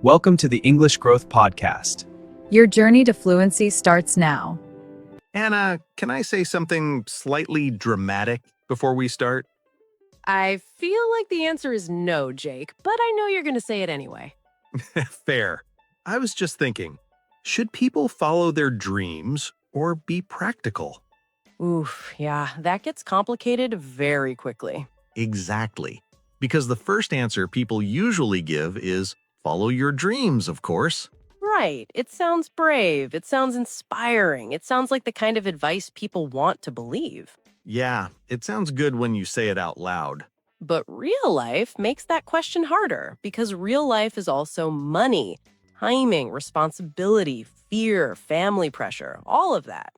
Welcome to the English Growth Podcast. Your journey to fluency starts now. Anna, can I say something slightly dramatic before we start? I feel like the answer is no, Jake, but I know you're going to say it anyway. Fair. I was just thinking, should people follow their dreams or be practical? Oof, yeah, that gets complicated very quickly. Exactly. Because the first answer people usually give is follow your dreams, of course. Right, it sounds brave, it sounds inspiring, it sounds like the kind of advice people want to believe. Yeah, it sounds good when you say it out loud. But real life makes that question harder because real life is also money, timing, responsibility, fear, family pressure, all of that.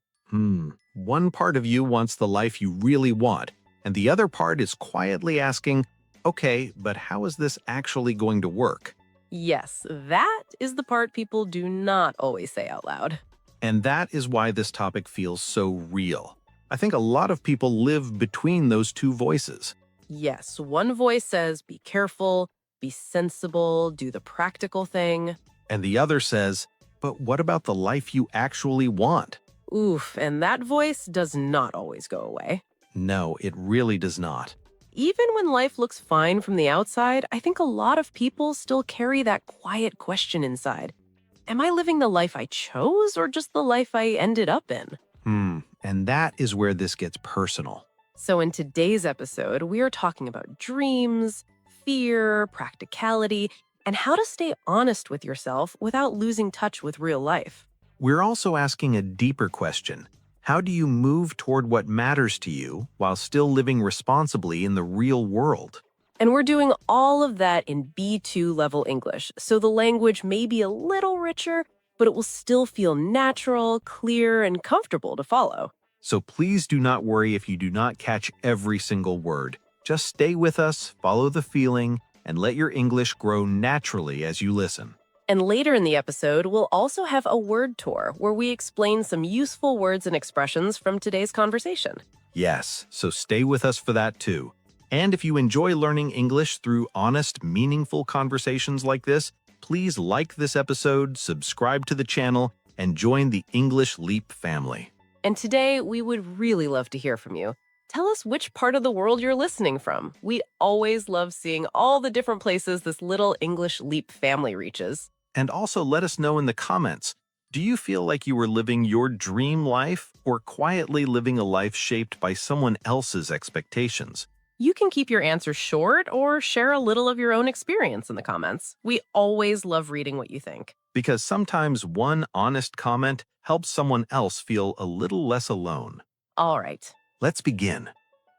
One part of you wants the life you really want, and the other part is quietly asking, okay, but how is this actually going to work? Yes, that is the part people do not always say out loud. And that is why this topic feels so real. I think a lot of people live between those two voices. Yes, one voice says, be careful, be sensible, do the practical thing. And the other says, but what about the life you actually want? Oof, and that voice does not always go away. No, it really does not. Even when life looks fine from the outside, I think a lot of people still carry that quiet question inside. Am I living the life I chose or just the life I ended up in? And that is where this gets personal. So in today's episode, we are talking about dreams, fear, practicality, and how to stay honest with yourself without losing touch with real life. We're also asking a deeper question. How do you move toward what matters to you while still living responsibly in the real world? And we're doing all of that in B2 level English, so the language may be a little richer, but it will still feel natural, clear, and comfortable to follow. So please do not worry if you do not catch every single word. Just stay with us, follow the feeling, and let your English grow naturally as you listen. And later in the episode, we'll also have a word tour where we explain some useful words and expressions from today's conversation. Yes, so stay with us for that too. And if you enjoy learning English through honest, meaningful conversations like this, please like this episode, subscribe to the channel, and join the English Leap family. And today, we would really love to hear from you. Tell us which part of the world you're listening from. We always love seeing all the different places this little English Leap family reaches. And also let us know in the comments, do you feel like you were living your dream life or quietly living a life shaped by someone else's expectations? You can keep your answer short or share a little of your own experience in the comments. We always love reading what you think. Because sometimes one honest comment helps someone else feel a little less alone. All right. Let's begin.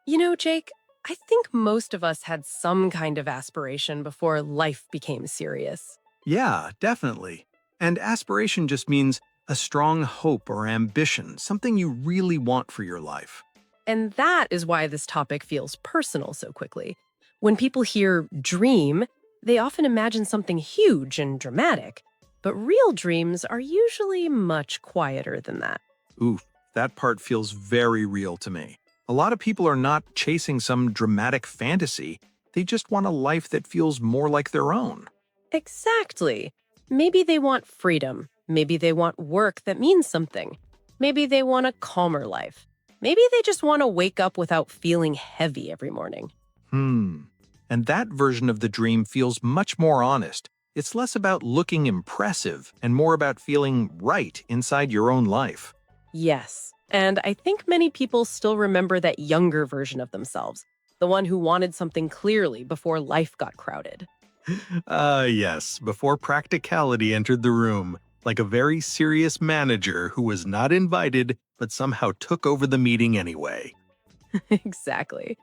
You know, Jake, I think most of us had some kind of aspiration before life became serious. Yeah, definitely. And aspiration just means a strong hope or ambition, something you really want for your life. And that is why this topic feels personal so quickly. When people hear dream, they often imagine something huge and dramatic. But real dreams are usually much quieter than that. Oof, that part feels very real to me. A lot of people are not chasing some dramatic fantasy. They just want a life that feels more like their own. Exactly. Maybe they want freedom. Maybe they want work that means something. Maybe they want a calmer life. Maybe they just want to wake up without feeling heavy every morning. And that version of the dream feels much more honest. It's less about looking impressive and more about feeling right inside your own life. Yes. And I think many people still remember that younger version of themselves, the one who wanted something clearly before life got crowded. Yes, before practicality entered the room, like a very serious manager who was not invited but somehow took over the meeting anyway. Exactly.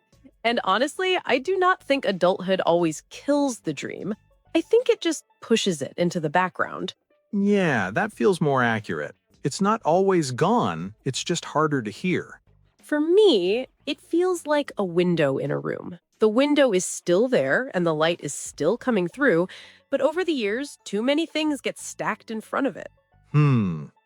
And honestly, I do not think adulthood always kills the dream. I think it just pushes it into the background. Yeah, that feels more accurate. It's not always gone, it's just harder to hear. For me, it feels like a window in a room. The window is still there and the light is still coming through, but over the years, too many things get stacked in front of it.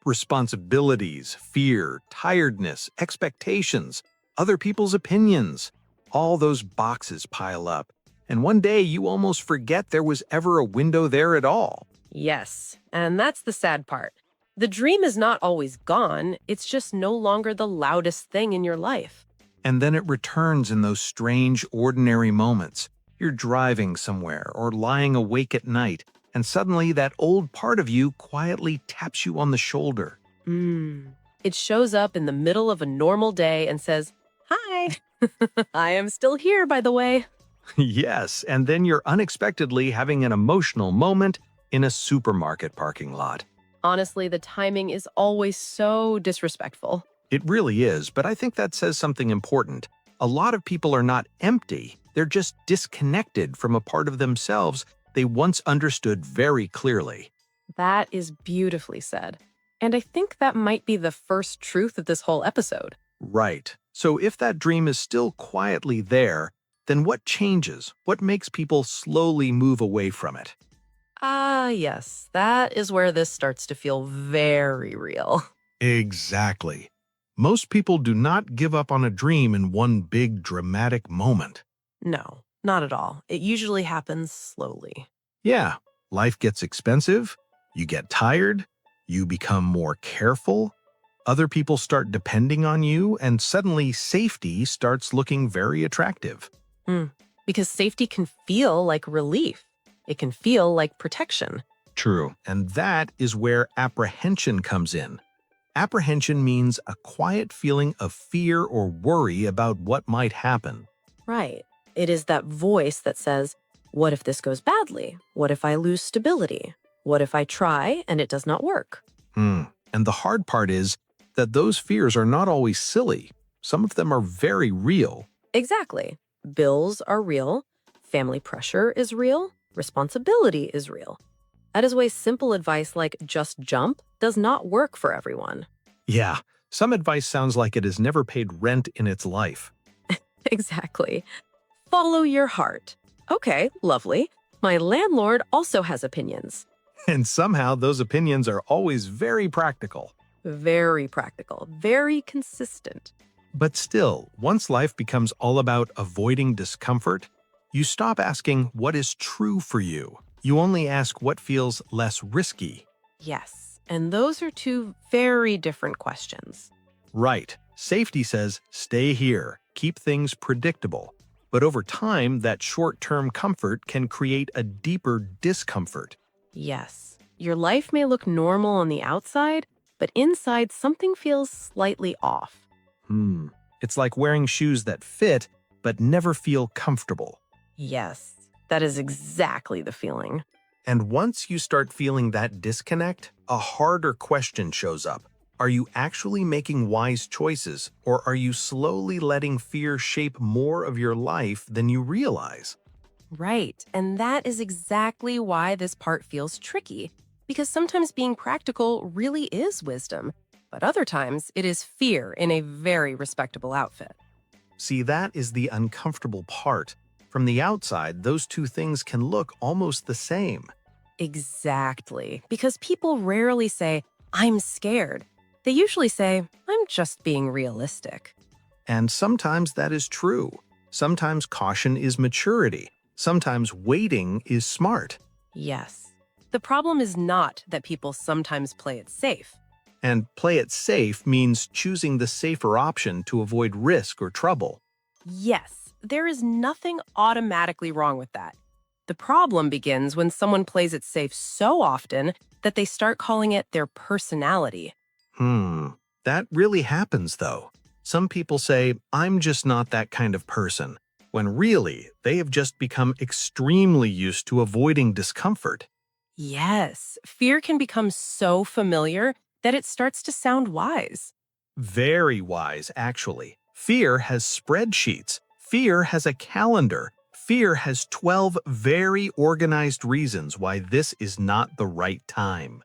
Responsibilities, fear, tiredness, expectations, other people's opinions. All those boxes pile up, and one day you almost forget there was ever a window there at all. Yes, and that's the sad part. The dream is not always gone, it's just no longer the loudest thing in your life. And then it returns in those strange, ordinary moments. You're driving somewhere or lying awake at night, and suddenly that old part of you quietly taps you on the shoulder. It shows up in the middle of a normal day and says, "Hi, I am still here, by the way." Yes, and then you're unexpectedly having an emotional moment in a supermarket parking lot. Honestly, the timing is always so disrespectful. It really is, but I think that says something important. A lot of people are not empty, they're just disconnected from a part of themselves they once understood very clearly. That is beautifully said. And I think that might be the first truth of this whole episode. Right. So if that dream is still quietly there, then what changes? What makes people slowly move away from it? Ah, yes, that is where this starts to feel very real. Exactly. Most people do not give up on a dream in one big dramatic moment. No, not at all. It usually happens slowly. Yeah, life gets expensive, you get tired, you become more careful, other people start depending on you, and suddenly safety starts looking very attractive. Because safety can feel like relief. It can feel like protection. True. And that is where apprehension comes in. Apprehension means a quiet feeling of fear or worry about what might happen. Right. It is that voice that says, what if this goes badly? What if I lose stability? What if I try and it does not work? And the hard part is that those fears are not always silly. Some of them are very real. Exactly. Bills are real. Family pressure is real. Responsibility is real. That is why simple advice like just jump does not work for everyone. Yeah, some advice sounds like it has never paid rent in its life. Exactly. Follow your heart. Okay, lovely. My landlord also has opinions. And somehow those opinions are always very practical. Very practical, very consistent. But still, once life becomes all about avoiding discomfort, you stop asking what is true for you. You only ask what feels less risky. Yes, and those are two very different questions. Right. Safety says, stay here, keep things predictable. But over time, that short-term comfort can create a deeper discomfort. Yes, your life may look normal on the outside, but inside something feels slightly off. It's like wearing shoes that fit, but never feel comfortable. Yes, that is exactly the feeling. And once you start feeling that disconnect, a harder question shows up. Are you actually making wise choices, or are you slowly letting fear shape more of your life than you realize? Right, and that is exactly why this part feels tricky, because sometimes being practical really is wisdom, but other times it is fear in a very respectable outfit. See, that is the uncomfortable part. From the outside, those two things can look almost the same. Exactly, because people rarely say, "I'm scared." They usually say, "I'm just being realistic." And sometimes that is true. Sometimes caution is maturity. Sometimes waiting is smart. Yes. The problem is not that people sometimes play it safe. And play it safe means choosing the safer option to avoid risk or trouble. Yes, there is nothing automatically wrong with that. The problem begins when someone plays it safe so often that they start calling it their personality. That really happens, though. Some people say, I'm just not that kind of person, when really, they have just become extremely used to avoiding discomfort. Yes, fear can become so familiar that it starts to sound wise. Very wise, actually. Fear has spreadsheets. Fear has a calendar. Fear has 12 very organized reasons why this is not the right time.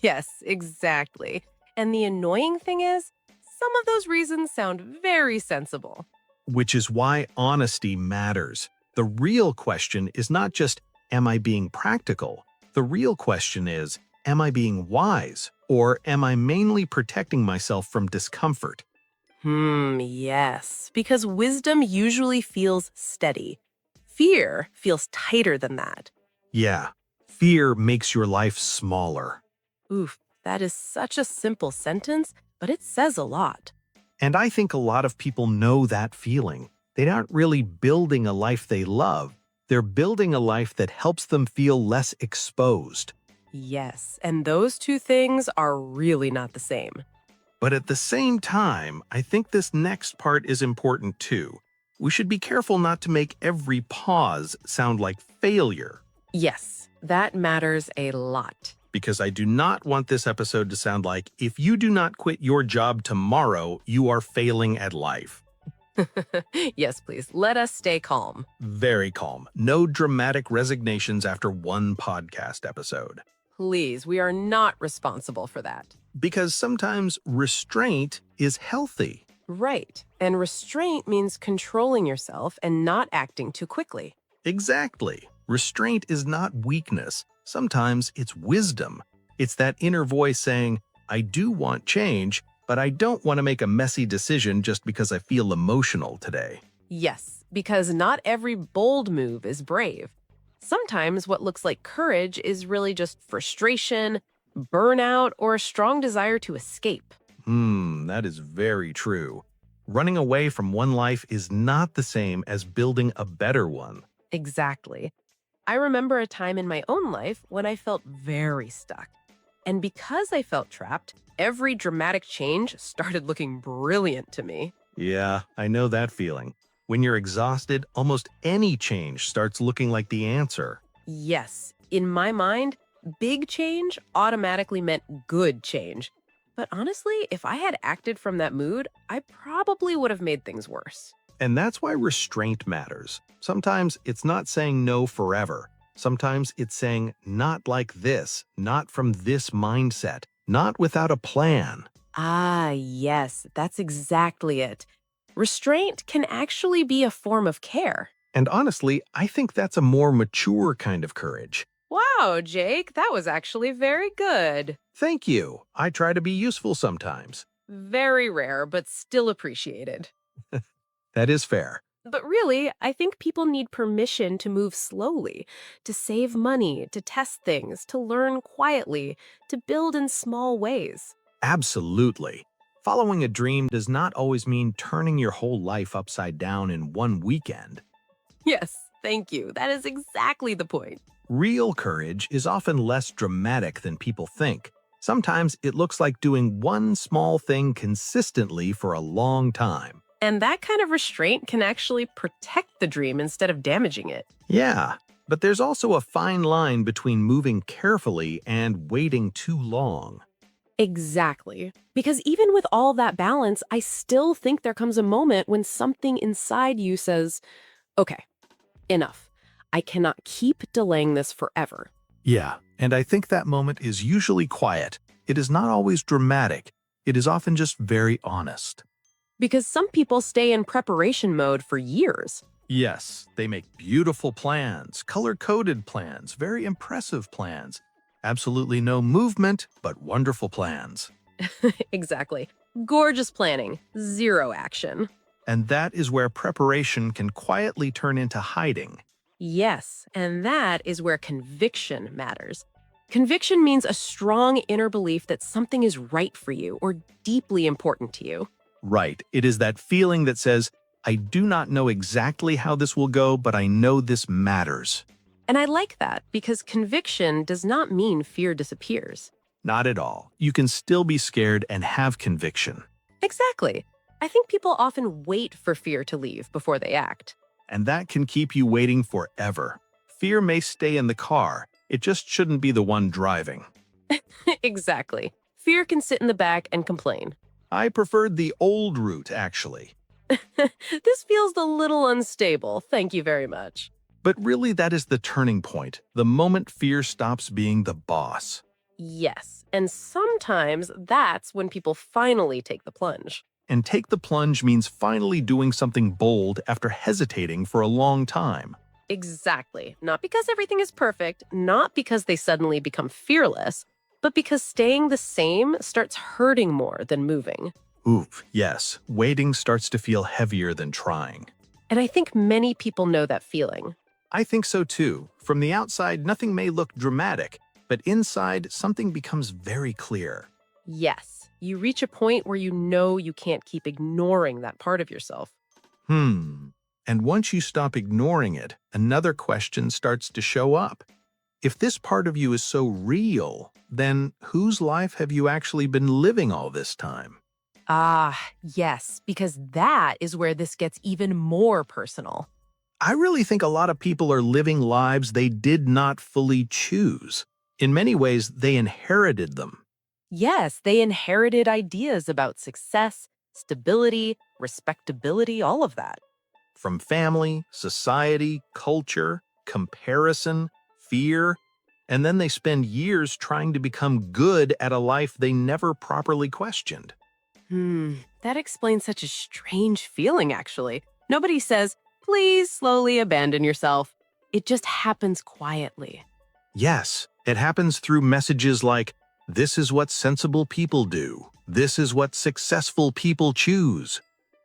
Yes, exactly. And the annoying thing is, some of those reasons sound very sensible. Which is why honesty matters. The real question is not just, am I being practical? The real question is, am I being wise? Or am I mainly protecting myself from discomfort? Yes, because wisdom usually feels steady. Fear feels tighter than that. Yeah, Fear makes your life smaller. Oof, that is such a simple sentence, but it says a lot. And I think a lot of people know that feeling. They aren't really building a life they love. They're building a life that helps them feel less exposed. Yes, and those two things are really not the same. But at the same time, I think this next part is important too. We should be careful not to make every pause sound like failure, Yes, that matters a lot. because I do not want this episode to sound like if you do not quit your job tomorrow, you are failing at life. Yes, please, let us stay calm. Very calm. No dramatic resignations after one podcast episode. Please, we are not responsible for that. Because sometimes restraint is healthy. Right, and restraint means controlling yourself and not acting too quickly. Exactly. Restraint is not weakness. Sometimes it's wisdom. It's that inner voice saying, I do want change, but I don't want to make a messy decision just because I feel emotional today. Yes, because not every bold move is brave. Sometimes what looks like courage is really just frustration, burnout, or a strong desire to escape. That is very true. Running away from one life is not the same as building a better one. Exactly. I remember a time in my own life when I felt very stuck. And because I felt trapped, every dramatic change started looking brilliant to me. Yeah, I know that feeling. When you're exhausted, almost any change starts looking like the answer. Yes, in my mind, big change automatically meant good change. But honestly, if I had acted from that mood, I probably would have made things worse. And that's why restraint matters. Sometimes it's not saying no forever. Sometimes it's saying not like this, not from this mindset, not without a plan. Ah, yes, that's exactly it. Restraint can actually be a form of care. And honestly, I think that's a more mature kind of courage. Wow, Jake, that was actually very good. Thank you. I try to be useful sometimes. Very rare, but still appreciated. That is fair. But really, I think people need permission to move slowly, to save money, to test things, to learn quietly, to build in small ways. Absolutely. Following a dream does not always mean turning your whole life upside down in one weekend. Yes, thank you. That is exactly the point. Real courage is often less dramatic than people think. Sometimes it looks like doing one small thing consistently for a long time. And that kind of restraint can actually protect the dream instead of damaging it. Yeah, but there's also a fine line between moving carefully and waiting too long. Exactly. Because even with all that balance, I still think there comes a moment when something inside you says, okay, enough. I cannot keep delaying this forever. Yeah, and I think that moment is usually quiet. It is not always dramatic. It is often just very honest. Because some people stay in preparation mode for years. Yes, they make beautiful plans, color-coded plans, very impressive plans. Absolutely no movement, but wonderful plans. Exactly. Gorgeous planning, zero action. And that is where preparation can quietly turn into hiding. Yes, and that is where conviction matters. Conviction means a strong inner belief that something is right for you or deeply important to you. Right, it is that feeling that says, I do not know exactly how this will go, but I know this matters. And I like that because conviction does not mean fear disappears. Not at all. You can still be scared and have conviction. Exactly. I think people often wait for fear to leave before they act. And that can keep you waiting forever. Fear may stay in the car. It just shouldn't be the one driving. Exactly. Fear can sit in the back and complain. I preferred the old route, actually. This feels a little unstable. Thank you very much. But really, that is the turning point, the moment fear stops being the boss. Yes, and sometimes that's when people finally take the plunge. And take the plunge means finally doing something bold after hesitating for a long time. Exactly. Not because everything is perfect, not because they suddenly become fearless, but because staying the same starts hurting more than moving. Oof, yes, waiting starts to feel heavier than trying. And I think many people know that feeling. I think so too. From the outside, nothing may look dramatic, but inside, something becomes very clear. Yes, you reach a point where you know you can't keep ignoring that part of yourself. And once you stop ignoring it, another question starts to show up. If this part of you is so real, then whose life have you actually been living all this time? Ah, yes, because that is where this gets even more personal. I really think a lot of people are living lives they did not fully choose. In many ways, they inherited them. Yes, they inherited ideas about success, stability, respectability, all of that. From family, society, culture, comparison, fear, and then they spend years trying to become good at a life they never properly questioned. That explains such a strange feeling, actually. Nobody says, please slowly abandon yourself. It just happens quietly. Yes, it happens through messages like, this is what sensible people do. This is what successful people choose.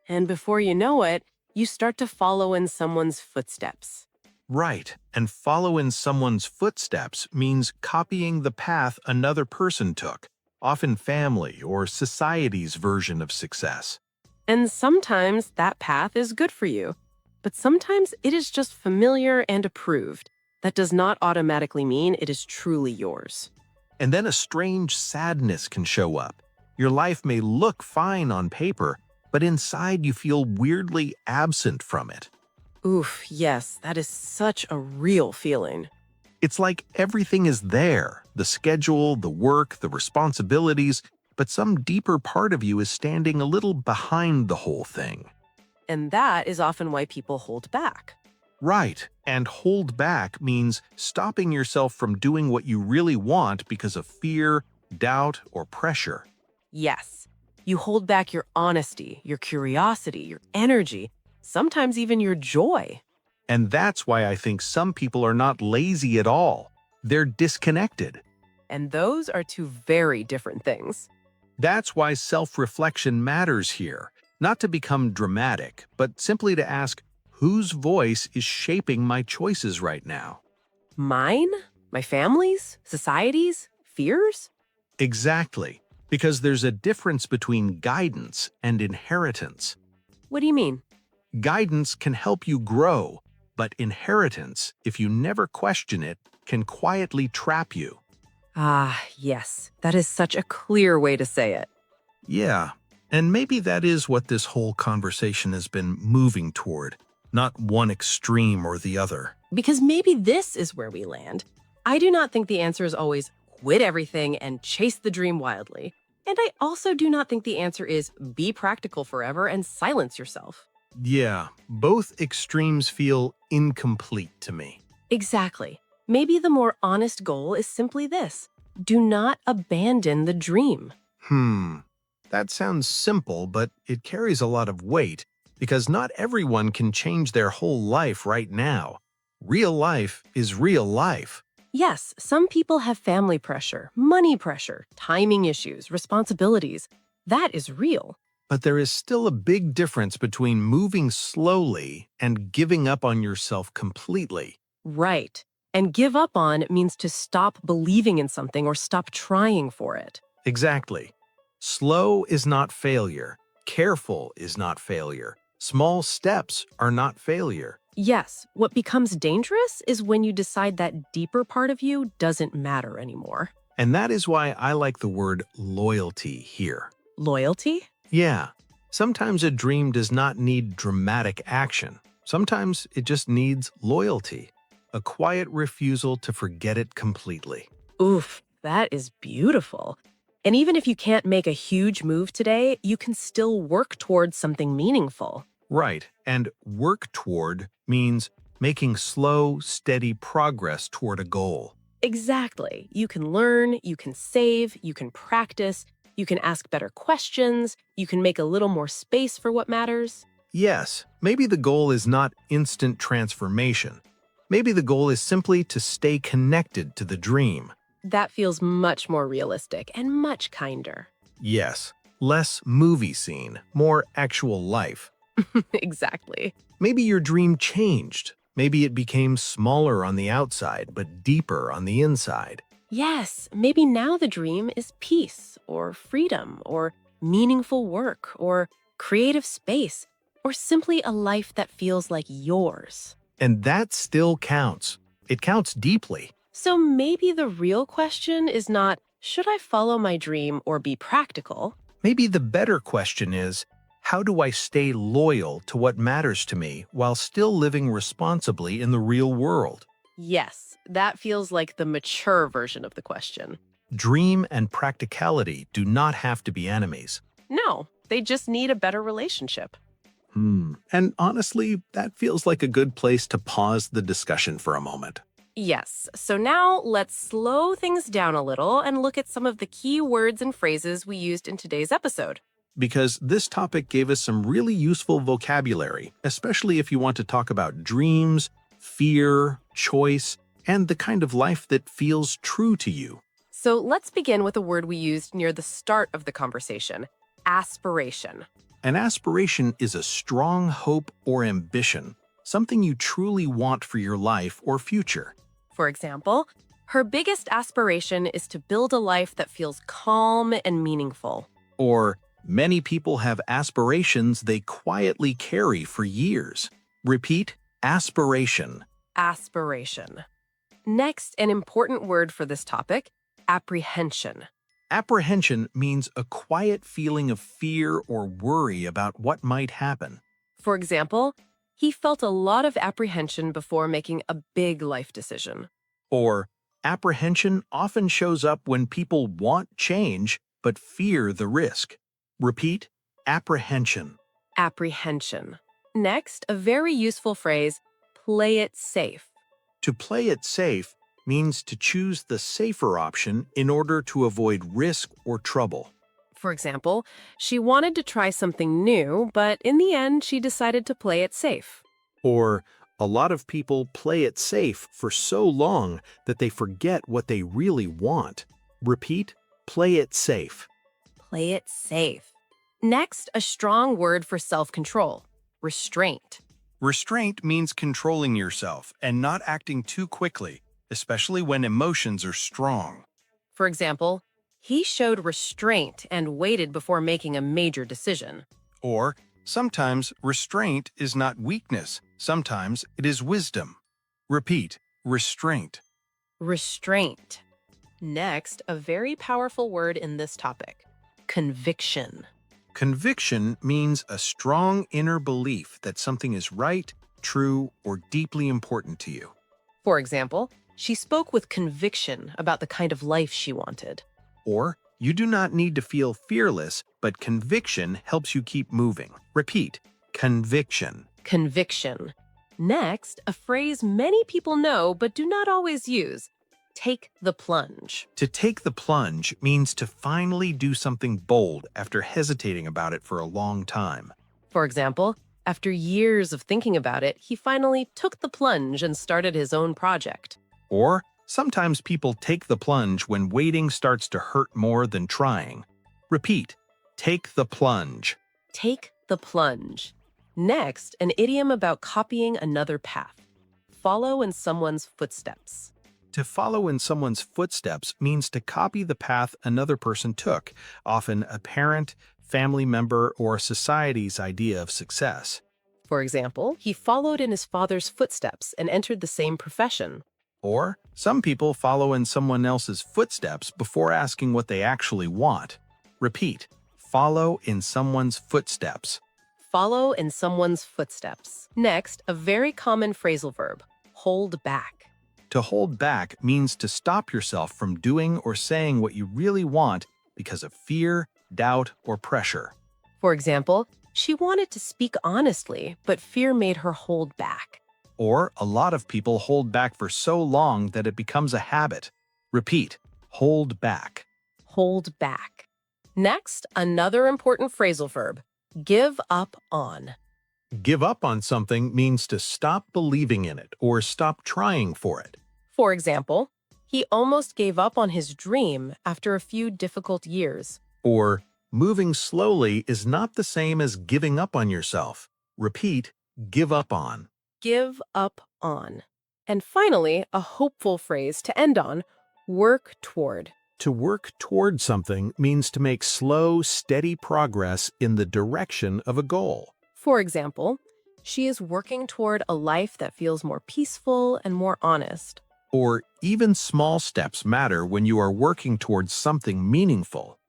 And before you know it, you start to follow in someone's footsteps. Right, and follow in someone's footsteps means copying the path another person took, often family or society's version of success. And sometimes that path is good for you, but sometimes it is just familiar and approved. That does not automatically mean it is truly yours. And then a strange sadness can show up. Your life may look fine on paper, but inside you feel weirdly absent from it. Oof, yes, that is such a real feeling. It's like everything is there, the schedule, the work, the responsibilities, but some deeper part of you is standing a little behind the whole thing. And that is often why people hold back. Right, and hold back means stopping yourself from doing what you really want because of fear, doubt, or pressure. Yes, you hold back your honesty, your curiosity, your energy, sometimes even your joy. And that's why I think some people are not lazy at all. They're disconnected. And those are two very different things. That's why self-reflection matters here, not to become dramatic, but simply to ask, whose voice is shaping my choices right now? Mine? My family's? Society's? Fears? Exactly, because there's a difference between guidance and inheritance. What do you mean? Guidance can help you grow, but inheritance, if you never question it, can quietly trap you. Ah, yes, that is such a clear way to say it. Yeah, and maybe that is what this whole conversation has been moving toward, not one extreme or the other. Because maybe this is where we land. I do not think the answer is always quit everything and chase the dream wildly. And I also do not think the answer is be practical forever and silence yourself. Yeah, both extremes feel incomplete to me. Exactly. Maybe the more honest goal is simply this: do not abandon the dream. That sounds simple, but it carries a lot of weight because not everyone can change their whole life right now. Real life is real life. Yes, some people have family pressure, money pressure, timing issues, responsibilities. That is real. But there is still a big difference between moving slowly and giving up on yourself completely. Right. And give up on means to stop believing in something or stop trying for it. Exactly. Slow is not failure. Careful is not failure. Small steps are not failure. Yes, what becomes dangerous is when you decide that deeper part of you doesn't matter anymore. And that is why I like the word loyalty here. Loyalty? Yeah, sometimes a dream does not need dramatic action. Sometimes it just needs loyalty, a quiet refusal to forget it completely. Oof, that is beautiful. And even if you can't make a huge move today, you can still work towards something meaningful. Right, and work toward means making slow, steady progress toward a goal. Exactly. You can learn, you can save, you can practice, you can ask better questions, you can make a little more space for what matters. Yes, maybe the goal is not instant transformation. Maybe the goal is simply to stay connected to the dream. That feels much more realistic and much kinder. Yes, less movie scene, more actual life. Exactly. Maybe your dream changed. Maybe it became smaller on the outside, but deeper on the inside. Yes, maybe now the dream is peace, or freedom, or meaningful work, or creative space, or simply a life that feels like yours. And that still counts. It counts deeply. So maybe the real question is not, should I follow my dream or be practical? Maybe the better question is, how do I stay loyal to what matters to me while still living responsibly in the real world? Yes, that feels like the mature version of the question. Dream and practicality do not have to be enemies. No, they just need a better relationship. And honestly, that feels like a good place to pause the discussion for a moment. Yes, so now let's slow things down a little and look at some of the key words and phrases we used in today's episode. Because this topic gave us some really useful vocabulary, especially if you want to talk about dreams, fear, choice, and the kind of life that feels true to you. So let's begin with a word we used near the start of the conversation, aspiration. An aspiration is a strong hope or ambition, something you truly want for your life or future. For example, her biggest aspiration is to build a life that feels calm and meaningful. Or, many people have aspirations they quietly carry for years. Repeat, aspiration. Aspiration. Next, an important word for this topic, apprehension. Apprehension means a quiet feeling of fear or worry about what might happen. For example, he felt a lot of apprehension before making a big life decision. Or, apprehension often shows up when people want change but fear the risk. Repeat, apprehension. Apprehension. Next, a very useful phrase, play it safe. To play it safe means to choose the safer option in order to avoid risk or trouble. For example, she wanted to try something new, but in the end, she decided to play it safe. Or, a lot of people play it safe for so long that they forget what they really want. Repeat, play it safe. Play it safe. Next, a strong word for self-control, restraint. Restraint means controlling yourself and not acting too quickly, especially when emotions are strong. For example, he showed restraint and waited before making a major decision. Or, sometimes restraint is not weakness, sometimes it is wisdom. Repeat, restraint. Restraint. Next, a very powerful word in this topic, conviction. Conviction means a strong inner belief that something is right, true, or deeply important to you. For example, she spoke with conviction about the kind of life she wanted. Or, you do not need to feel fearless, but conviction helps you keep moving. Repeat, conviction. Conviction. Next, a phrase many people know but do not always use, take the plunge. To take the plunge means to finally do something bold after hesitating about it for a long time. For example, after years of thinking about it, he finally took the plunge and started his own project. Or, sometimes people take the plunge when waiting starts to hurt more than trying. Repeat, take the plunge. Take the plunge. Next, an idiom about copying another path. Follow in someone's footsteps. To follow in someone's footsteps means to copy the path another person took, often a parent, family member, or society's idea of success. For example, he followed in his father's footsteps and entered the same profession. Or, some people follow in someone else's footsteps before asking what they actually want. Repeat, follow in someone's footsteps. Follow in someone's footsteps. Next, a very common phrasal verb, hold back. To hold back means to stop yourself from doing or saying what you really want because of fear, doubt, or pressure. For example, she wanted to speak honestly, but fear made her hold back. Or, a lot of people hold back for so long that it becomes a habit. Repeat, hold back. Hold back. Next, another important phrasal verb, give up on. Give up on something means to stop believing in it or stop trying for it. For example, he almost gave up on his dream after a few difficult years. Or, moving slowly is not the same as giving up on yourself. Repeat, give up on. Give up on. And finally, a hopeful phrase to end on, work toward. To work toward something means to make slow, steady progress in the direction of a goal. For example, she is working toward a life that feels more peaceful and more honest. Or even small steps matter when you are working towards something meaningful.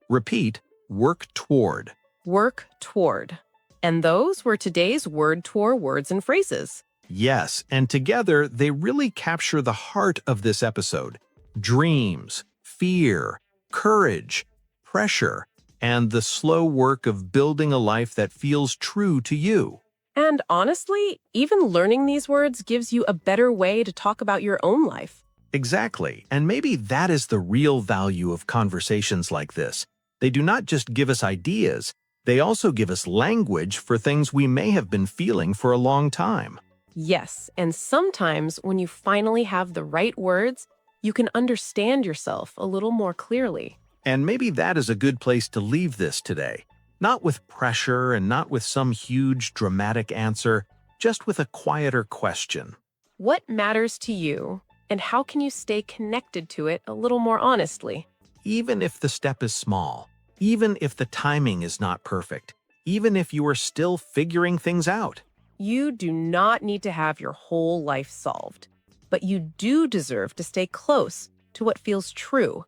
Repeat, work toward. Work toward. And those were today's word tour words and phrases. Yes, and together they really capture the heart of this episode. Dreams, fear, courage, pressure, and the slow work of building a life that feels true to you. And honestly, even learning these words gives you a better way to talk about your own life. Exactly, and maybe that is the real value of conversations like this. They do not just give us ideas, they also give us language for things we may have been feeling for a long time. Yes, and sometimes when you finally have the right words, you can understand yourself a little more clearly. And maybe that is a good place to leave this today. Not with pressure and not with some huge dramatic answer, just with a quieter question. What matters to you, and how can you stay connected to it a little more honestly? Even if the step is small, even if the timing is not perfect, even if you are still figuring things out. You do not need to have your whole life solved, but you do deserve to stay close to what feels true.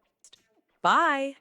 Bye.